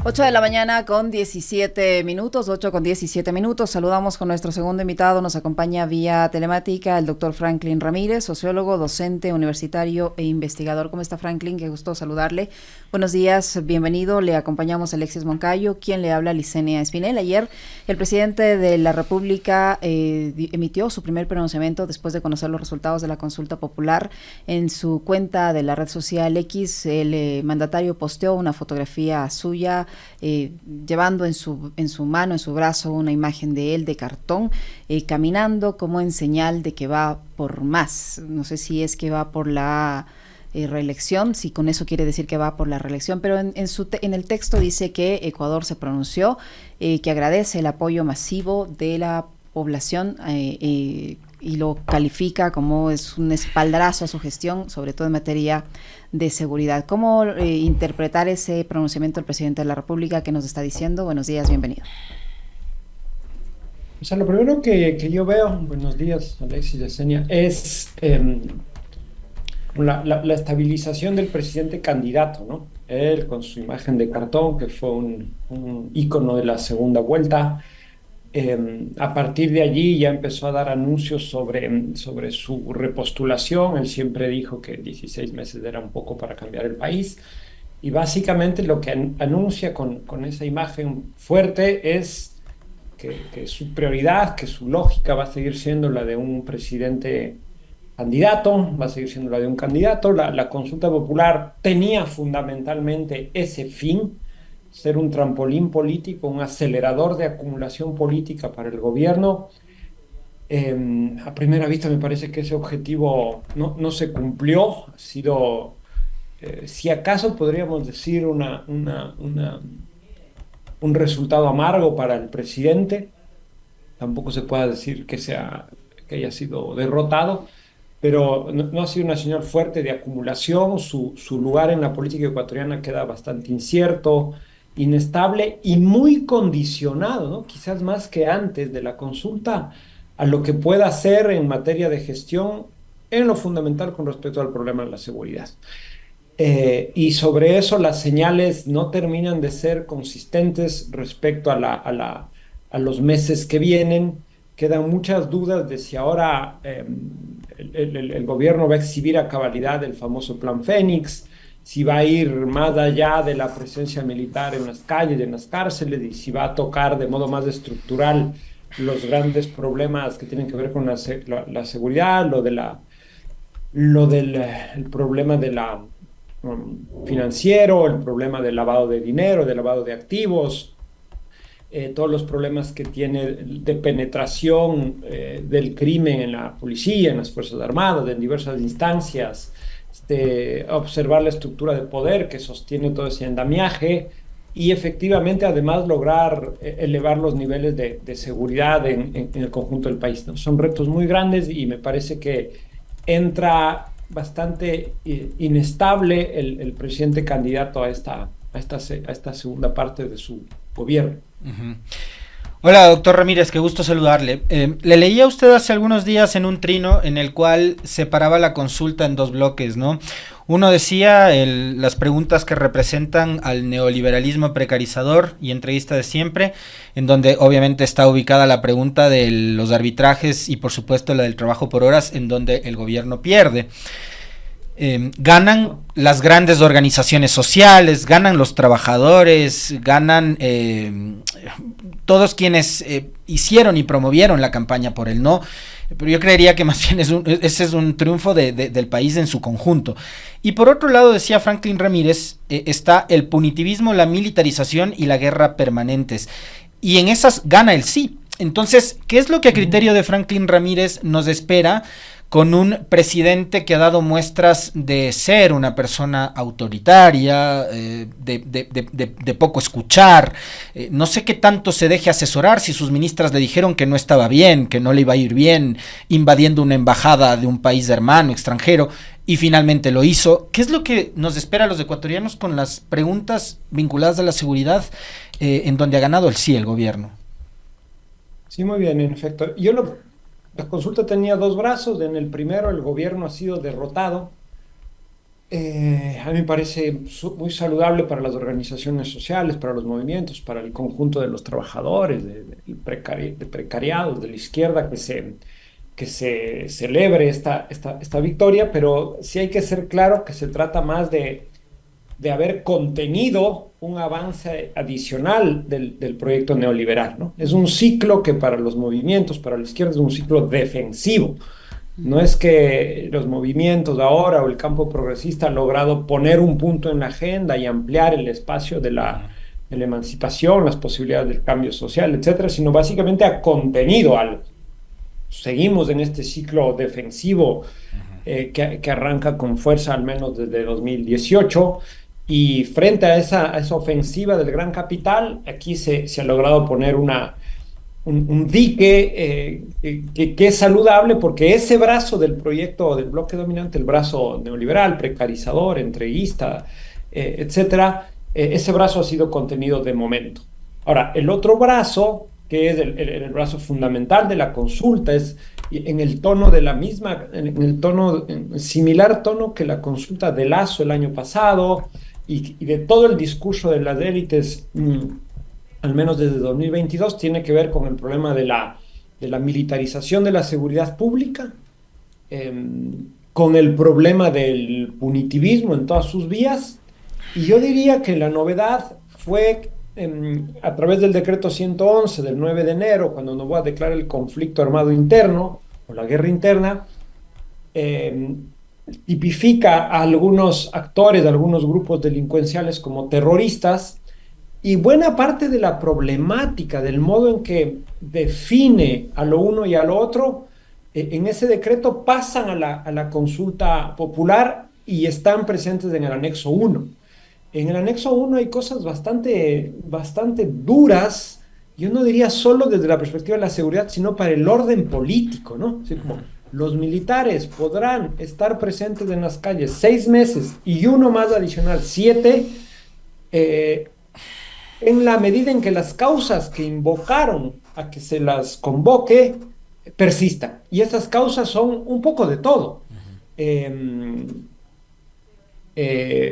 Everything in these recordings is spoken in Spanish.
8 de la mañana con 17 minutos, 8 con 17 minutos. Saludamos con nuestro segundo invitado. Nos acompaña vía telemática el doctor Franklin Ramírez, sociólogo, docente universitario e investigador. ¿Cómo está, Franklin? Qué gusto saludarle. Buenos días, bienvenido. Le acompañamos Alexis Moncayo, quien le habla, Licenia Espinel. Ayer el presidente de la República emitió su primer pronunciamiento después de conocer los resultados de la consulta popular. En su cuenta de la red social X, el mandatario posteó una fotografía suya llevando en su mano, en su brazo, una imagen de él de cartón, caminando como en señal de que va por más. No sé si es que va por la reelección, si con eso quiere decir que va por la reelección, pero en el texto dice que Ecuador se pronunció, que agradece el apoyo masivo de la población y lo califica como es un espaldarazo a su gestión, sobre todo en materia de seguridad. ¿Cómo interpretar ese pronunciamiento del presidente de la República que nos está diciendo? Buenos días, bienvenido. O sea, lo primero que yo veo, buenos días, Alexis y Yesenia, es la estabilización del presidente candidato, ¿no? Él con su imagen de cartón, que fue un ícono de la segunda vuelta. A partir de allí ya empezó a dar anuncios sobre su repostulación. Él siempre dijo que 16 meses era un poco para cambiar el país. Y básicamente lo que anuncia con esa imagen fuerte es que su prioridad, que su lógica va a seguir siendo la de un presidente candidato, va a seguir siendo la de un candidato. La consulta popular tenía fundamentalmente ese fin, ser un trampolín político, un acelerador de acumulación política para el gobierno. A primera vista me parece que ese objetivo no se cumplió. Ha sido, si acaso podríamos decir, un resultado amargo para el presidente. Tampoco se puede decir que haya sido derrotado, pero no ha sido una señal fuerte de acumulación. Su lugar en la política ecuatoriana queda bastante incierto, inestable y muy condicionado, ¿no? Quizás más que antes de la consulta, a lo que pueda hacer en materia de gestión en lo fundamental con respecto al problema de la seguridad. Y sobre eso las señales no terminan de ser consistentes respecto a los meses que vienen. Quedan muchas dudas de si ahora el gobierno va a exhibir a cabalidad el famoso Plan Fénix, si va a ir más allá de la presencia militar en las calles, en las cárceles, y si va a tocar de modo más estructural los grandes problemas que tienen que ver con la seguridad, el problema de la financiero, el problema del lavado de dinero, del lavado de activos, todos los problemas que tiene de penetración del crimen en la policía, en las Fuerzas Armadas, en diversas instancias, observar la estructura de poder que sostiene todo ese andamiaje y efectivamente además lograr elevar los niveles de seguridad en el conjunto del país, ¿no? Son retos muy grandes y me parece que entra bastante inestable el presidente candidato a esta segunda parte de su gobierno. Uh-huh. Hola, doctor Ramírez, qué gusto saludarle. Le leía a usted hace algunos días en un trino en el cual separaba la consulta en dos bloques, ¿no? Uno decía las preguntas que representan al neoliberalismo precarizador y entrevista de siempre, en donde obviamente está ubicada la pregunta de los arbitrajes y por supuesto la del trabajo por horas, en donde el gobierno pierde. Ganan las grandes organizaciones sociales, ganan los trabajadores, ganan todos quienes hicieron y promovieron la campaña por el no, pero yo creería que más bien ese es un triunfo del país en su conjunto. Y por otro lado, decía Franklin Ramírez, está el punitivismo, la militarización y la guerra permanentes, y en esas gana el sí. Entonces, ¿qué es lo que a criterio de Franklin Ramírez nos espera con un presidente que ha dado muestras de ser una persona autoritaria, de poco escuchar? No sé qué tanto se deje asesorar si sus ministras le dijeron que no estaba bien, que no le iba a ir bien, invadiendo una embajada de un país hermano, extranjero, y finalmente lo hizo. ¿Qué es lo que nos espera a los ecuatorianos con las preguntas vinculadas a la seguridad, en donde ha ganado el sí el gobierno? Sí, muy bien, en efecto. La consulta tenía dos brazos. En el primero, el gobierno ha sido derrotado. A mí me parece muy saludable para las organizaciones sociales, para los movimientos, para el conjunto de los trabajadores, de precariados, de la izquierda, que se celebre esta victoria, pero sí hay que ser claro que se trata más de haber contenido un avance adicional del proyecto neoliberal, ¿no? Es un ciclo que para los movimientos, para la izquierda, es un ciclo defensivo. No es que los movimientos ahora o el campo progresista ha logrado poner un punto en la agenda y ampliar el espacio de la emancipación, las posibilidades del cambio social, etcétera, sino básicamente ha contenido algo. Seguimos en este ciclo defensivo que arranca con fuerza al menos desde 2018 y frente a esa ofensiva del gran capital, aquí se ha logrado poner un dique que es saludable porque ese brazo del proyecto del bloque dominante, el brazo neoliberal, precarizador, entreguista, etcétera, ese brazo ha sido contenido de momento. Ahora, el otro brazo, que es el brazo fundamental de la consulta, es en el tono de la misma, en el tono, en similar tono que la consulta de Lasso el año pasado y de todo el discurso de las élites, al menos desde 2022, tiene que ver con el problema de la militarización de la seguridad pública, eh, con el problema del punitivismo en todas sus vías. Y yo diría que la novedad fue a través del decreto 111 del 9 de enero, cuando Noboa declara el conflicto armado interno o la guerra interna, eh, tipifica a algunos actores, a algunos grupos delincuenciales como terroristas, y buena parte de la problemática, del modo en que define a lo uno y a lo otro, en ese decreto pasan a la consulta popular y están presentes en el anexo 1. En el anexo 1 hay cosas bastante duras, yo no diría solo desde la perspectiva de la seguridad, sino para el orden político, ¿no? Así como los militares podrán estar presentes en las calles 6 meses y uno más adicional, 7, en la medida en que las causas que invocaron a que se las convoque persistan. Y esas causas son un poco de todo.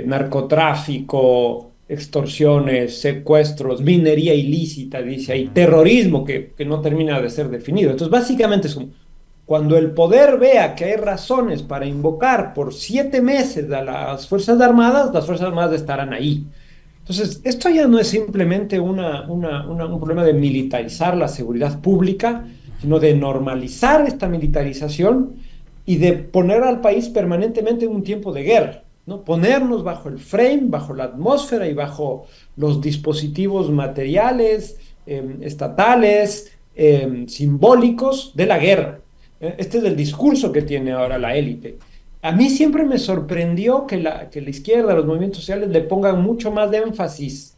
Narcotráfico, extorsiones, secuestros, minería ilícita, dice ahí, terrorismo que no termina de ser definido. Entonces, básicamente es cuando el poder vea que hay razones para invocar por 7 meses a las Fuerzas Armadas estarán ahí. Entonces, esto ya no es simplemente un problema de militarizar la seguridad pública, sino de normalizar esta militarización y de poner al país permanentemente en un tiempo de guerra, ¿no? Ponernos bajo el frame, bajo la atmósfera y bajo los dispositivos materiales, estatales, simbólicos de la guerra. Este es el discurso que tiene ahora la élite. A mí siempre me sorprendió que la izquierda, los movimientos sociales le pongan mucho más de énfasis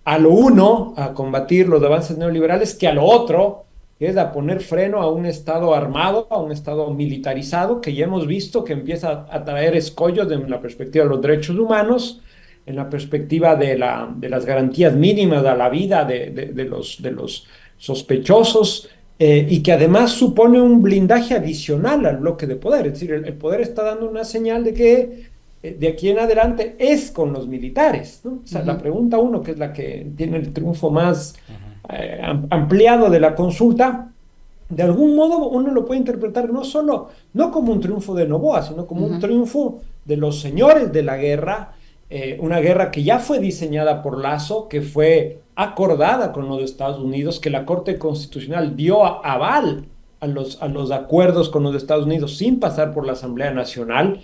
a lo uno, a combatir los avances neoliberales, que a lo otro, que es a poner freno a un Estado armado, a un Estado militarizado, que ya hemos visto que empieza a traer escollos en la perspectiva de los derechos humanos, en la perspectiva de las garantías mínimas a la vida de los sospechosos, y que además supone un blindaje adicional al bloque de poder. Es decir, el poder está dando una señal de que de aquí en adelante es con los militares, ¿no? O sea, la pregunta uno, que es la que tiene el triunfo más ampliado de la consulta, de algún modo uno lo puede interpretar no como un triunfo de Noboa, sino como un triunfo de los señores de la guerra, una guerra que ya fue diseñada por Lasso, que fue acordada con los Estados Unidos, que la Corte Constitucional dio aval a los acuerdos con los Estados Unidos sin pasar por la Asamblea Nacional,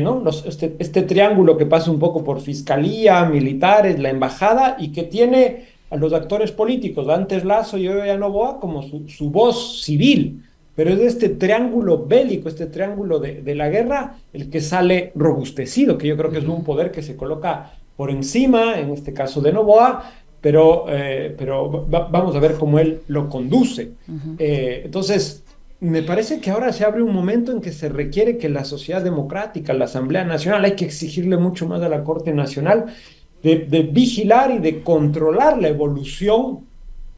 ¿no? Este triángulo que pasa un poco por fiscalía, militares, la embajada, y que tiene a los actores políticos, antes Lasso y hoy a Noboa, como su voz civil. Pero es de este triángulo bélico, este triángulo de la guerra, el que sale robustecido, que yo creo que es un poder que se coloca por encima, en este caso de Noboa, pero vamos a ver cómo él lo conduce. Entonces, me parece que ahora se abre un momento en que se requiere que la sociedad democrática, la Asamblea Nacional, hay que exigirle mucho más a la Corte Nacional de vigilar y de controlar la evolución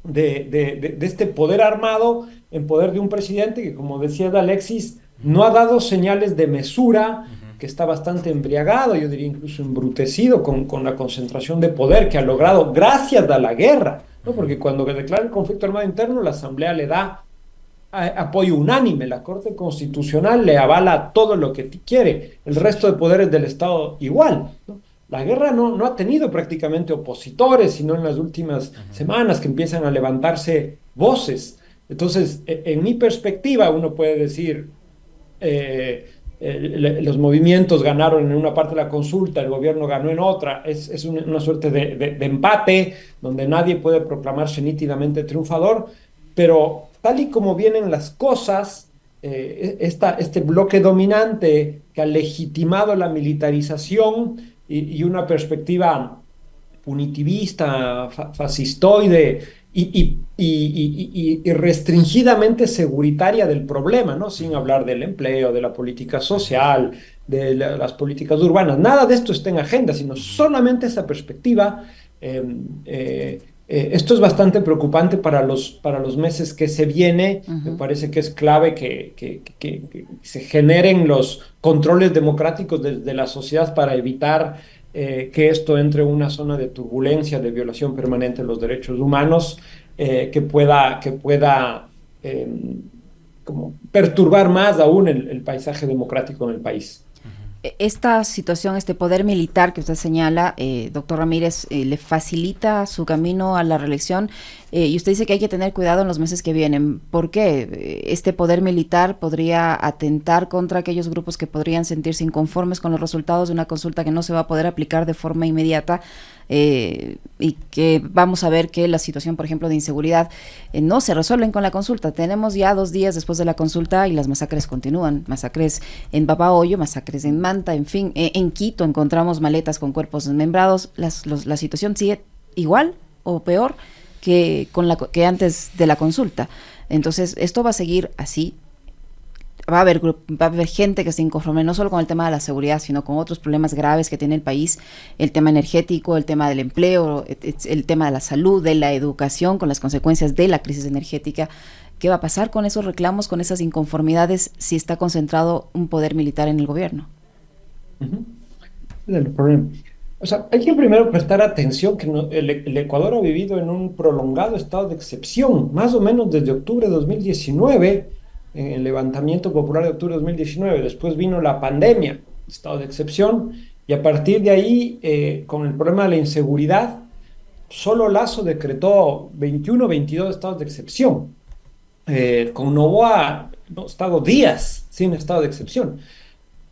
de este poder armado en poder de un presidente que, como decía Alexis, no ha dado señales de mesura, que está bastante embriagado, yo diría incluso embrutecido con la concentración de poder que ha logrado gracias a la guerra, ¿no? Porque cuando declara el conflicto armado interno, la Asamblea le da apoyo unánime, la Corte Constitucional le avala todo lo que quiere, el resto de poderes del Estado igual, ¿no? La guerra no ha tenido prácticamente opositores, sino en las últimas semanas que empiezan a levantarse voces. Entonces, en mi perspectiva, uno puede decir, los movimientos ganaron en una parte de la consulta, el gobierno ganó en otra, es una suerte de empate donde nadie puede proclamarse nítidamente triunfador, pero tal y como vienen las cosas, este bloque dominante que ha legitimado la militarización y una perspectiva punitivista, fascistoide y restringidamente seguritaria del problema, ¿no? Sin hablar del empleo, de la política social, de las políticas urbanas. Nada de esto está en agenda, sino solamente esa perspectiva. Esto es bastante preocupante para los meses que se viene. Me parece que es clave que se generen los controles democráticos de la sociedad para evitar que esto entre en una zona de turbulencia, de violación permanente de los derechos humanos, que pueda como perturbar más aún el paisaje democrático en el país. Esta situación, este poder militar que usted señala, doctor Ramírez, le facilita su camino a la reelección, y usted dice que hay que tener cuidado en los meses que vienen. ¿Por qué? Este poder militar podría atentar contra aquellos grupos que podrían sentirse inconformes con los resultados de una consulta que no se va a poder aplicar de forma inmediata, y que vamos a ver que la situación, por ejemplo, de inseguridad no se resuelven con la consulta. Tenemos ya 2 días después de la consulta y las masacres continúan, masacres en Babahoyo, masacres en Manta, en fin, en Quito encontramos maletas con cuerpos desmembrados. La situación sigue igual o peor que antes de la consulta. Entonces, esto va a seguir así. Va a haber gente que se inconforme no solo con el tema de la seguridad, sino con otros problemas graves que tiene el país, el tema energético, el tema del empleo, el tema de la salud, de la educación, con las consecuencias de la crisis energética. ¿Qué va a pasar con esos reclamos, con esas inconformidades, si está concentrado un poder militar en el gobierno? El problema. O sea, hay que primero prestar atención que el Ecuador ha vivido en un prolongado estado de excepción, más o menos desde octubre de 2019, el levantamiento popular de octubre de 2019, después vino la pandemia, estado de excepción, y a partir de ahí, con el problema de la inseguridad, solo Lasso decretó 21 o 22 estados de excepción. Con Noboa no, estado días sin estado de excepción,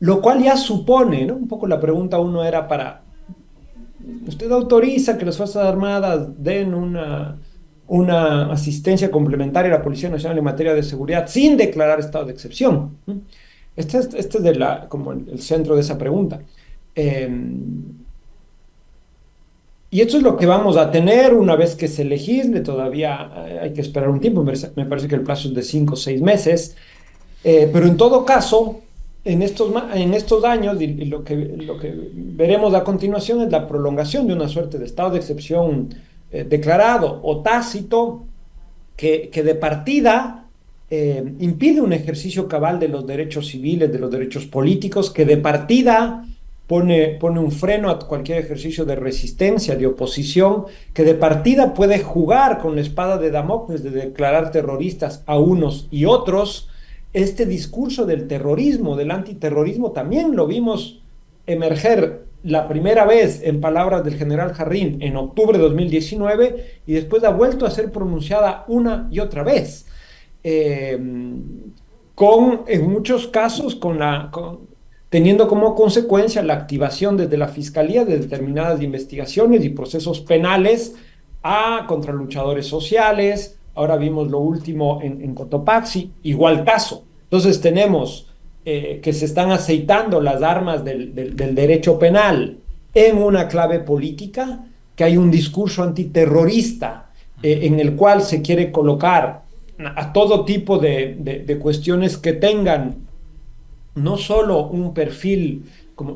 lo cual ya supone, ¿no? Un poco la pregunta uno era ¿usted autoriza que las Fuerzas Armadas den una asistencia complementaria a la Policía Nacional en materia de seguridad sin declarar estado de excepción? Este es como el centro de esa pregunta. Y esto es lo que vamos a tener una vez que se legisle. Todavía hay que esperar un tiempo, me parece que el plazo es de 5 o 6 meses, pero en todo caso, en estos años, y lo que veremos a continuación es la prolongación de una suerte de estado de excepción declarado o tácito, que de partida impide un ejercicio cabal de los derechos civiles, de los derechos políticos, que de partida pone un freno a cualquier ejercicio de resistencia, de oposición, que de partida puede jugar con la espada de Damocles de declarar terroristas a unos y otros. Este discurso del terrorismo, del antiterrorismo, también lo vimos emerger la primera vez en palabras del general Jarrín en octubre de 2019 y después ha vuelto a ser pronunciada una y otra vez, en muchos casos teniendo como consecuencia la activación desde la Fiscalía de determinadas investigaciones y procesos penales contra luchadores sociales. Ahora vimos lo último en Cotopaxi, igual caso. Entonces tenemos que se están aceitando las armas del derecho penal en una clave política, que hay un discurso antiterrorista en el cual se quiere colocar a todo tipo de cuestiones que tengan no solo un perfil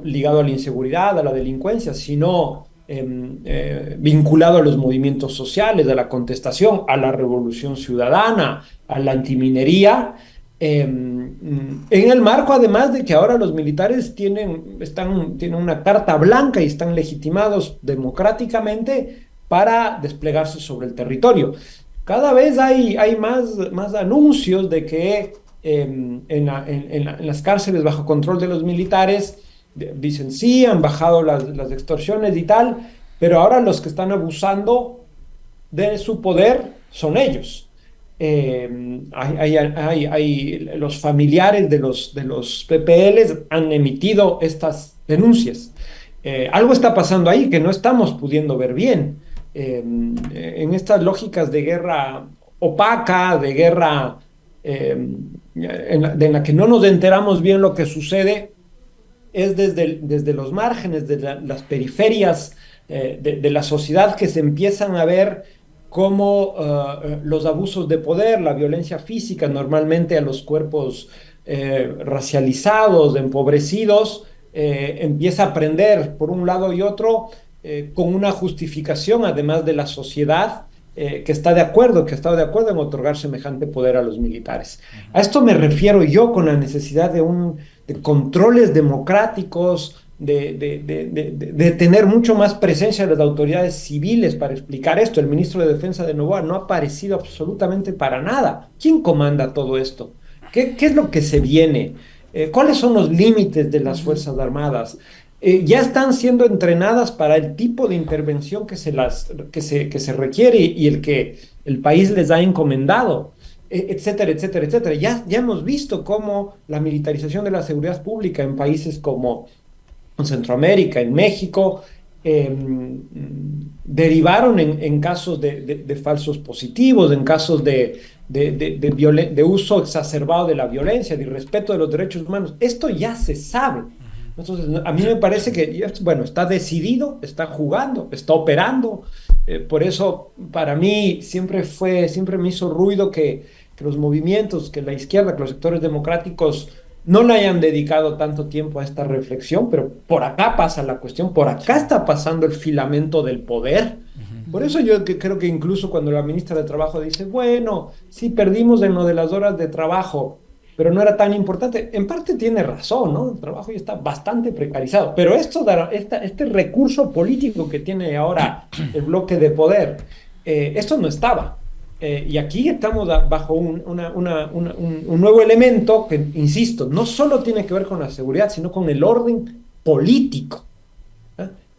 ligado a la inseguridad, a la delincuencia, sino vinculado a los movimientos sociales, a la contestación, a la revolución ciudadana, a la antiminería, En el marco, además de que ahora los militares tienen una carta blanca y están legitimados democráticamente para desplegarse sobre el territorio. Cada vez hay más anuncios de que en las cárceles bajo control de los militares dicen sí, han bajado las extorsiones y tal, pero ahora los que están abusando de su poder son ellos. Los familiares de los PPLs han emitido estas denuncias. Algo está pasando ahí que no estamos pudiendo ver bien. En estas lógicas de guerra opaca, de guerra en la que no nos enteramos bien lo que sucede, es desde los márgenes, las periferias de la sociedad que se empiezan a ver cómo los abusos de poder, la violencia física, normalmente a los cuerpos racializados, empobrecidos, empieza a prender por un lado y otro con una justificación, además de la sociedad, que está de acuerdo, que está de acuerdo en otorgar semejante poder a los militares. A esto me refiero yo con la necesidad de controles democráticos, de tener mucho más presencia de las autoridades civiles para explicar esto. El ministro de Defensa de Noboa no ha aparecido absolutamente para nada. ¿Quién comanda todo esto? ¿Qué es lo que se viene? ¿Cuáles son los límites de las Fuerzas Armadas? Ya están siendo entrenadas para el tipo de intervención que se requiere y el que el país les ha encomendado, etcétera, etcétera, etcétera. Ya hemos visto cómo la militarización de la seguridad pública en países como en Centroamérica, en México, derivaron en casos de falsos positivos, en casos de uso exacerbado de la violencia, de irrespeto de los derechos humanos. Esto ya se sabe. Entonces, a mí me parece que, bueno, está decidido, está jugando, está operando. Por eso, para mí, siempre me hizo ruido que los movimientos, que la izquierda, que los sectores democráticos no le hayan dedicado tanto tiempo a esta reflexión, pero por acá pasa la cuestión, por acá está pasando el filamento del poder. Por eso yo creo que incluso cuando la ministra de Trabajo dice, bueno, sí perdimos en lo de las horas de trabajo, pero no era tan importante, en parte tiene razón, ¿no? El trabajo ya está bastante precarizado, pero este recurso político que tiene ahora el bloque de poder, esto no estaba. Y aquí estamos bajo un nuevo elemento que, insisto, no solo tiene que ver con la seguridad, sino con el orden político.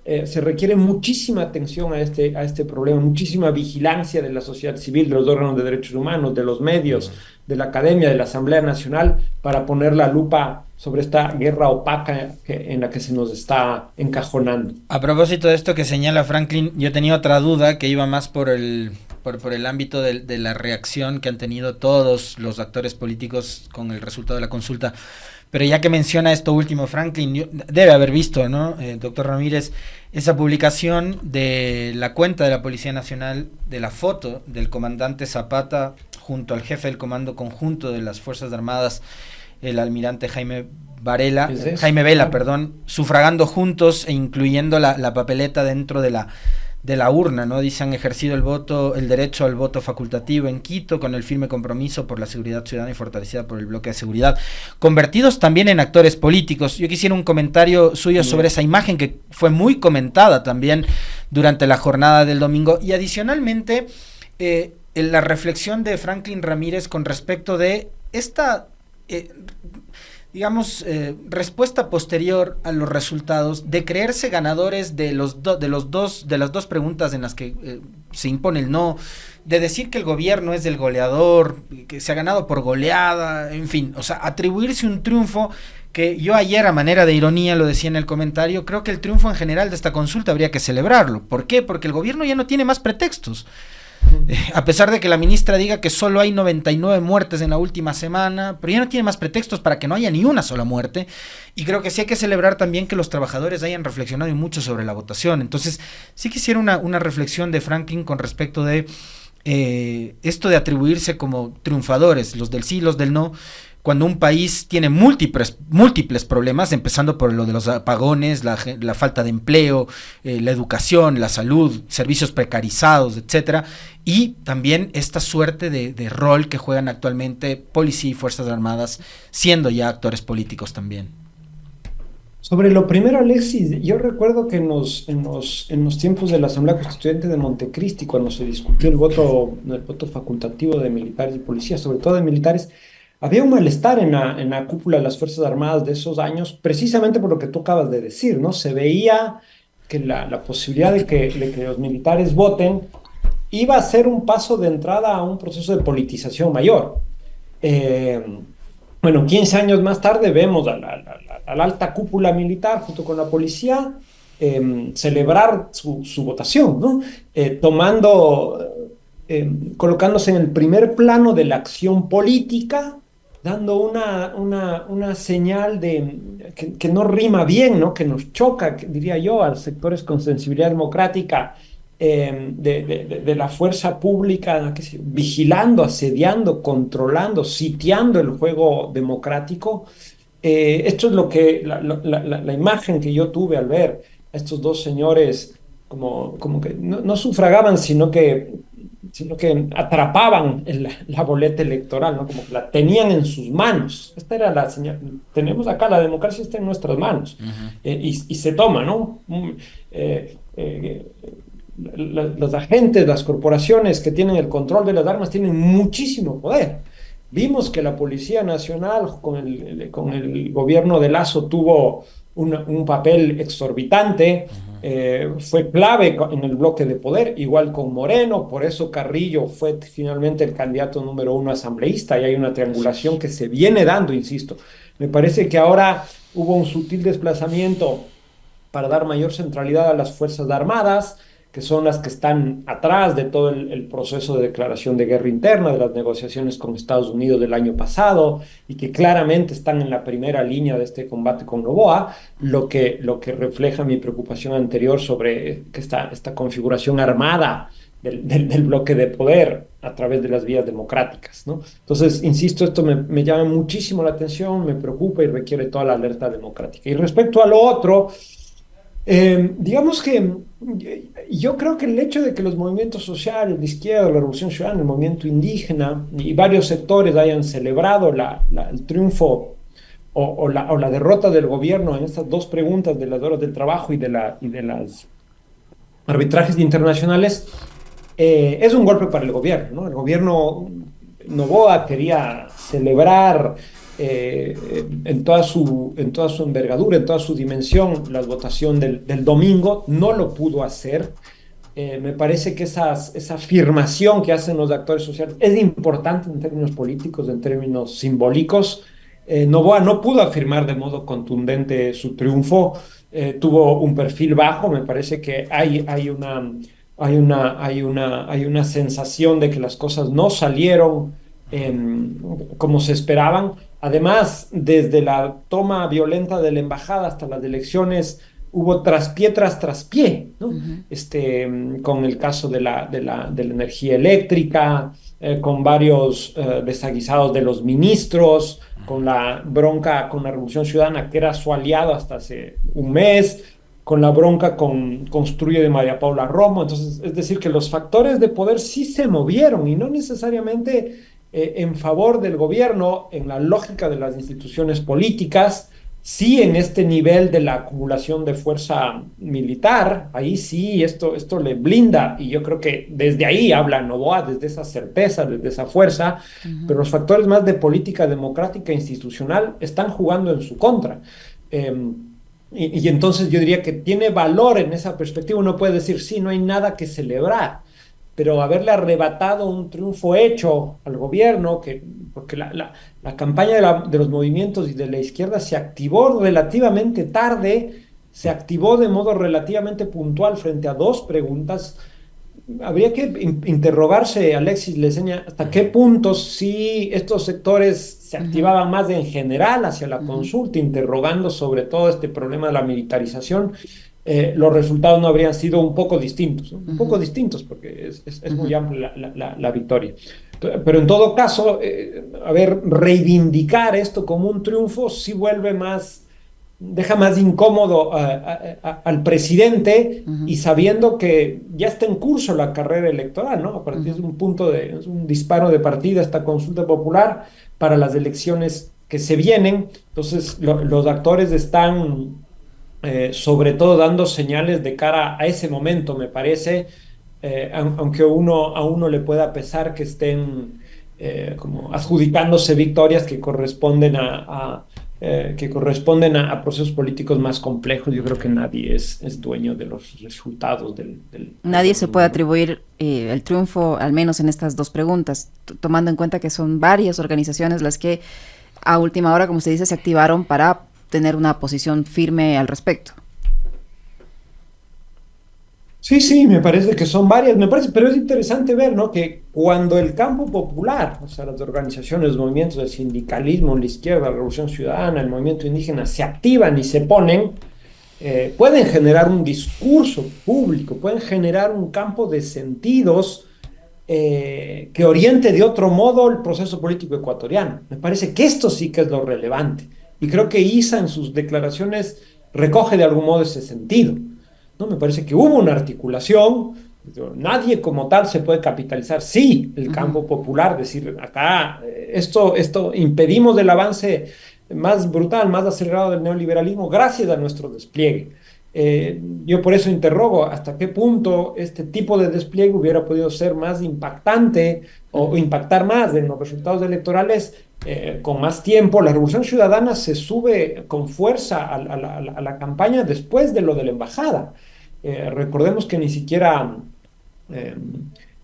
Se requiere muchísima atención a este problema, muchísima vigilancia de la sociedad civil, de los órganos de derechos humanos, de los medios, de la academia, de la Asamblea Nacional, para poner la lupa sobre esta guerra opaca en la que se nos está encajonando. A propósito de esto que señala Franklin, yo tenía otra duda que iba más por el ámbito de la reacción que han tenido todos los actores políticos con el resultado de la consulta. Pero ya que menciona esto último, Franklin, debe haber visto, ¿no, doctor Ramírez, esa publicación de la cuenta de la Policía Nacional, de la foto del comandante Zapata junto al jefe del Comando Conjunto de las Fuerzas Armadas, el almirante Jaime Vela, sufragando juntos e incluyendo la papeleta dentro de la urna, ¿no? Dice, han ejercido el derecho al voto facultativo en Quito con el firme compromiso por la seguridad ciudadana y fortalecida por el bloque de seguridad, convertidos también en actores políticos. Yo quisiera un comentario suyo sobre esa imagen que fue muy comentada también durante la jornada del domingo, y adicionalmente en la reflexión de Franklin Ramírez con respecto de esta respuesta posterior a los resultados, de creerse ganadores de las dos preguntas en las que se impone el no, de decir que el gobierno es del goleador, que se ha ganado por goleada, en fin, o sea, atribuirse un triunfo que yo ayer, a manera de ironía, lo decía en el comentario, creo que el triunfo en general de esta consulta habría que celebrarlo. ¿Por qué? Porque el gobierno ya no tiene más pretextos. A pesar de que la ministra diga que solo hay 99 muertes en la última semana, pero ya no tiene más pretextos para que no haya ni una sola muerte, y creo que sí hay que celebrar también que los trabajadores hayan reflexionado mucho sobre la votación. Entonces sí quisiera una reflexión de Franklin con respecto de esto de atribuirse como triunfadores, los del sí, los del no, cuando un país tiene múltiples problemas, empezando por lo de los apagones, la falta de empleo, la educación, la salud, servicios precarizados, etcétera, y también esta suerte de rol que juegan actualmente policía y Fuerzas Armadas, siendo ya actores políticos también. Sobre lo primero, Alexis, yo recuerdo que en los tiempos de la Asamblea Constituyente de Montecristi, cuando se discutió el voto facultativo de militares y policías, sobre todo de militares, había un malestar en la cúpula de las Fuerzas Armadas de esos años, precisamente por lo que tú acabas de decir, ¿no? Se veía que la posibilidad de que los militares voten iba a ser un paso de entrada a un proceso de politización mayor. Eh, bueno, 15 años más tarde vemos a la alta cúpula militar junto con la policía celebrar su votación, ¿no? Colocándose en el primer plano de la acción política, dando una señal que no rima bien, ¿no? Que nos choca, diría yo, a los sectores con sensibilidad democrática, de la fuerza pública, vigilando, asediando, controlando, sitiando el juego democrático. Esto es lo que la imagen que yo tuve al ver a estos dos señores como que no sufragaban, sino que atrapaban la boleta electoral, ¿no? Como que la tenían en sus manos. Esta era la señal. Tenemos acá la democracia, está en nuestras manos. Y se toma, ¿no? Los agentes, las corporaciones que tienen el control de las armas tienen muchísimo poder. Vimos que la Policía Nacional con el gobierno de Lasso tuvo un papel exorbitante, fue clave en el bloque de poder, igual con Moreno, por eso Carrillo fue finalmente el candidato número 1 asambleísta, y hay una triangulación que se viene dando, insisto. Me parece que ahora hubo un sutil desplazamiento para dar mayor centralidad a las Fuerzas Armadas, que son las que están atrás de todo el proceso de declaración de guerra interna, de las negociaciones con Estados Unidos del año pasado, y que claramente están en la primera línea de este combate con Noboa, lo que refleja mi preocupación anterior sobre que esta configuración armada del bloque de poder a través de las vías democráticas, ¿no? Entonces, insisto, esto me llama muchísimo la atención, me preocupa y requiere toda la alerta democrática. Y respecto a lo otro, digamos que yo creo que el hecho de que los movimientos sociales de izquierda, la Revolución Ciudadana, el movimiento indígena y varios sectores hayan celebrado el triunfo o la derrota del gobierno en estas dos preguntas de las horas del trabajo y de las arbitrajes internacionales, es un golpe para el gobierno, ¿no? El gobierno Noboa quería celebrar en toda su envergadura, en toda su dimensión, la votación del domingo, no lo pudo hacer. Me parece que esa afirmación que hacen los actores sociales es importante en términos políticos, en términos simbólicos. Noboa no pudo afirmar de modo contundente su triunfo, tuvo un perfil bajo. Me parece que hay una sensación de que las cosas no salieron como se esperaban. Además, desde la toma violenta de la embajada hasta las elecciones, hubo traspié tras traspié, ¿no? Con el caso de la energía eléctrica, con varios desaguisados de los ministros, con la bronca con la Revolución Ciudadana, que era su aliado hasta hace un mes, con la bronca con Construye de María Paula Romo. Entonces, es decir, que los factores de poder sí se movieron y no necesariamente en favor del gobierno, en la lógica de las instituciones políticas, sí en este nivel de la acumulación de fuerza militar. Ahí sí esto le blinda, y yo creo que desde ahí habla Noboa, desde esa certeza, desde esa fuerza, pero los factores más de política democrática e institucional están jugando en su contra. Y entonces yo diría que tiene valor en esa perspectiva. Uno puede decir, sí, no hay nada que celebrar, pero haberle arrebatado un triunfo hecho al gobierno, porque la campaña de los movimientos y de la izquierda se activó relativamente tarde, se activó de modo relativamente puntual frente a dos preguntas. Habría que interrogarse, Alexis Leseña, hasta qué punto si estos sectores se activaban más en general hacia la consulta, interrogando sobre todo este problema de la militarización. Los resultados no habrían sido un poco distintos, ¿no? Un poco distintos, porque es muy amplia la victoria. Pero en todo caso, a ver, reivindicar esto como un triunfo sí vuelve más, deja más incómodo al presidente y Ujú, sabiendo que ya está en curso la carrera electoral, ¿no? A partir ujú. de un punto es un disparo de partida esta consulta popular para las elecciones que se vienen. Entonces, los actores están sobre todo dando señales de cara a ese momento, me parece, aunque a uno le pueda pesar que estén como adjudicándose victorias que corresponden a procesos políticos más complejos. Yo creo que nadie es dueño de los resultados del Nadie se algoritmo, puede ¿no? atribuir el triunfo, al menos en estas dos preguntas, tomando en cuenta que son varias organizaciones las que a última hora, como usted dice, se activaron para tener una posición firme al respecto. Sí, sí, me parece que son varias, me parece, pero es interesante ver, ¿no? Que cuando el campo popular, o sea, las organizaciones, los movimientos del sindicalismo, la izquierda, la Revolución Ciudadana, el movimiento indígena, se activan y se ponen, pueden generar un discurso público, pueden generar un campo de sentidos que oriente de otro modo el proceso político ecuatoriano. Me parece que esto sí que es lo relevante. Y creo que Isa en sus declaraciones recoge de algún modo ese sentido. ¿No? Me parece que hubo una articulación, nadie como tal se puede capitalizar, sí, el Ujú. campo popular, decir, acá esto impedimos el avance más brutal, más acelerado del neoliberalismo gracias a nuestro despliegue. Yo por eso interrogo hasta qué punto este tipo de despliegue hubiera podido ser más impactante o impactar más en los resultados electorales con más tiempo. La Revolución Ciudadana se sube con fuerza a la campaña después de lo de la embajada. Recordemos que ni siquiera eh,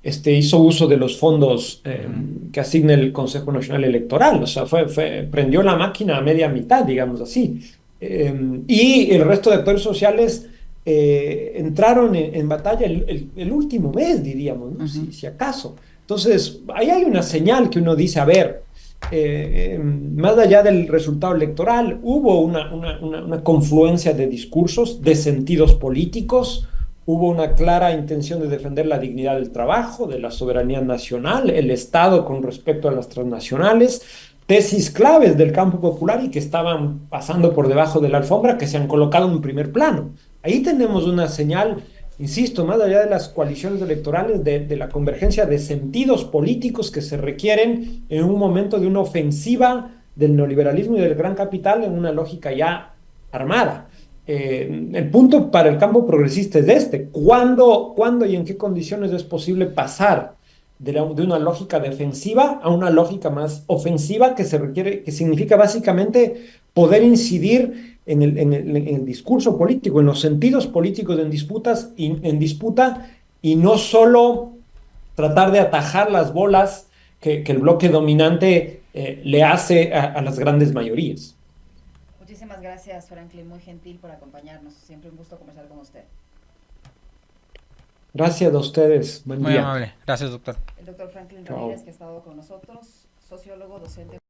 hizo uso de los fondos Ujú. que asigna el Consejo Nacional Electoral, o sea, prendió la máquina a media mitad, digamos así. Y el resto de actores sociales entraron en batalla el último mes, diríamos, ¿no? Ujú. Si acaso. Entonces, ahí hay una señal que uno dice, a ver, más allá del resultado electoral, hubo una confluencia de discursos, de sentidos políticos, hubo una clara intención de defender la dignidad del trabajo, de la soberanía nacional, el Estado con respecto a las transnacionales, tesis claves del campo popular y que estaban pasando por debajo de la alfombra, que se han colocado en primer plano. Ahí tenemos una señal, insisto, más allá de las coaliciones electorales, de la convergencia de sentidos políticos que se requieren en un momento de una ofensiva del neoliberalismo y del gran capital en una lógica ya armada. El punto para el campo progresista es este: ¿cuándo y en qué condiciones es posible pasar de una lógica defensiva a una lógica más ofensiva que se requiere, que significa básicamente poder incidir en el discurso político, en los sentidos políticos en disputa y no solo tratar de atajar las bolas que el bloque dominante le hace a las grandes mayorías? Muchísimas gracias, Franklin, muy gentil por acompañarnos. Siempre un gusto conversar con usted. Gracias a ustedes. Buen Muy día. amable. Gracias, doctor. El doctor Franklin Ramírez, Chao. que ha estado con nosotros, sociólogo, docente.